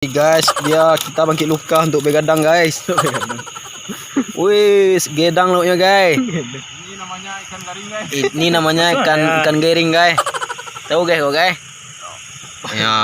Guys, kita bangkit luka untuk begadang guys. Wih, gedang loh ya guys. Ini namanya ikan garing guys. Ini namanya ikan garing guys. Tahu guys kok guys? Ya.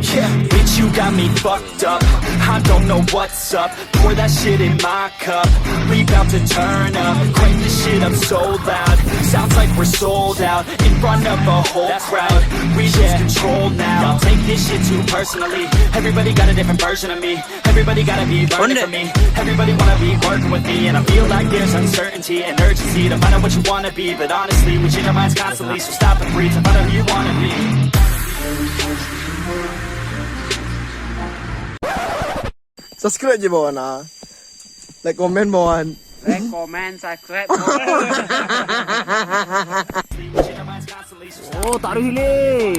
Yeah, bitch, you got me fucked up. I don't know what's up. Pour that shit in my cup. We bout to turn up. Crank this shit up so loud. Sounds like we're sold out in front of a whole crowd. We lose control now. I'll take this shit too personally. Everybody got a different version of me. Everybody gotta be learning from me. Everybody wanna be working with me, and I feel like there's uncertainty and urgency to find out what you wanna be. But honestly, we change our minds constantly, so stop and breathe to find out who you wanna be. Subscribe je bawah na. Like, komen bawah. Like, comment, subscribe. Oh, taruh hile.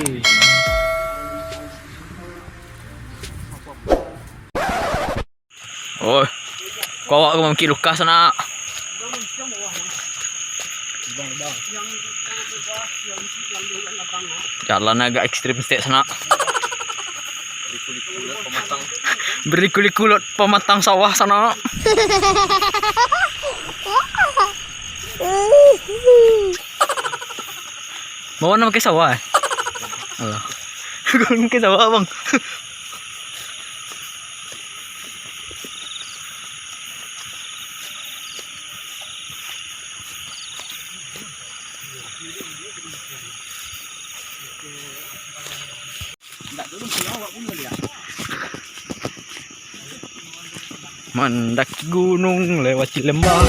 Oh, kau awak bangkit luka sana. Jalan agak ekstrim stek sana. Berliku-liku pematang sawah sana. Bawa nama ke sawah? Allah. Kau ke sawah bang? Mendaki gunung, lewati lembah,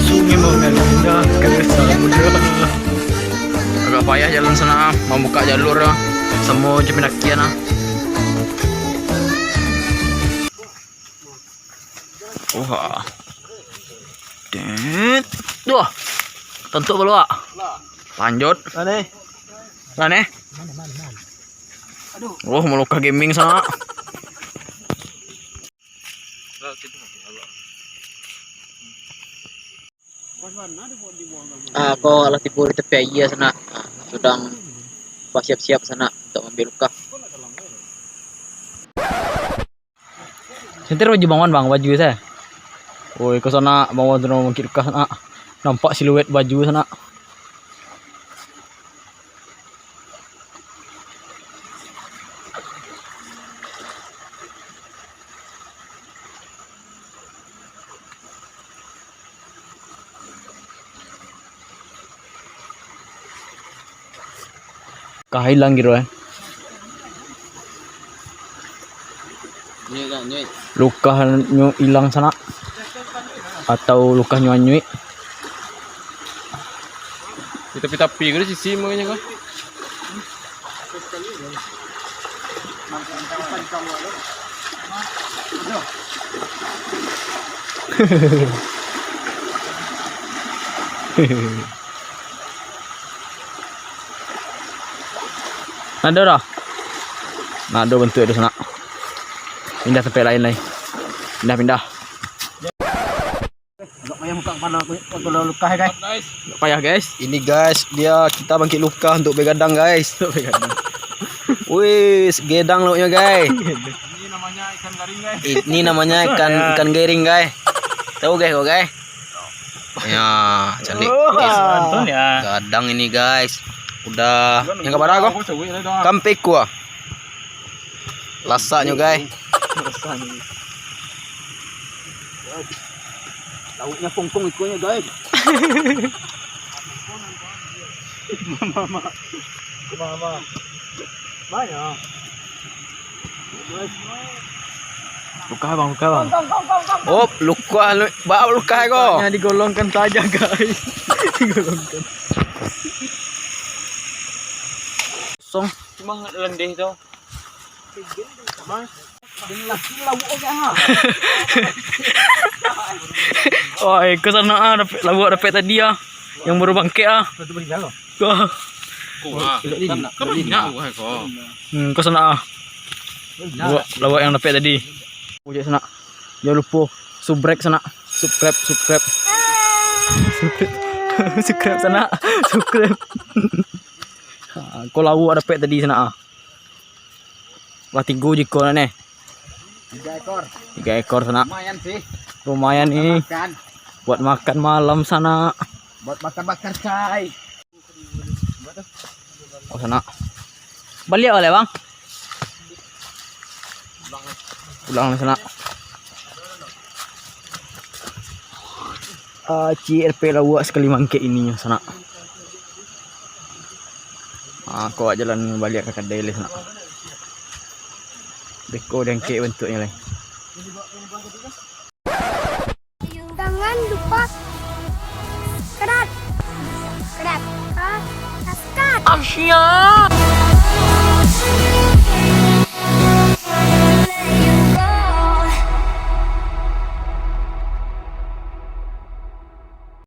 sungai mengalir ke samudra. Agak payah jalan sana, membuka jalur semua je pendakian. Wah, tuh, tentu belum. Lanjut. Mana? Oh, meluka gaming sana. Kau alat tipu di tepi air sana, sedang siap-siap sana untuk ambil luka. Sentir baju bangun bang, baju saya. Oh, ke sana bawa drone mungkin luka sana. Nampak siluet baju sana. Kahilang gitu luka nyu hilang sana atau luka nyuanyui Tapi gitu sisi makanya kok. Ada dah. Nah, ada bentuk di sana. Pindah tempat lain. Pindah. Enggak payah buka kepala kalau luka ya, guys. Enggak payah, guys. Ini guys, kita bangkit luka untuk begadang, guys. Wih, gedang loh ya, guys. Ini namanya ikan garing guys. Ini namanya ikan garing, guys. Tahu guys kok, guys? Ya, cantik. Gadang ini, guys. Udah yang kabar aku kampek gua lasaknya guys, lauknya pongpong ikunya guys. mama banyak luka bang. Oh, luka kok digolongkan saja guys. Digolongkan song cuma lendeh itu. Oh, ke sana dapat labu dapat tadi yang baru bangkit ke sana labu yang dapat tadi. Ujak sana. Jangan lupa subscribe sana. Subscribe sana. Subscribe. Kau lawu ada pet tadi sana. Wah, 3 jiko na nih. 3 ekor. 3 ekor sana. Lumayan sih. Lumayan nih Makan. buat makan malam sana. Buat bakar-bakar cai. Oh sana. Balik oleh bang. Pulang sana. CRP lawak sekali mangke ininya sana. Kau jalan balik ke kedai le sana. Beko dan kek bentuknya le. Jangan lupa kerat. Kerat. Kaskat. Asyik.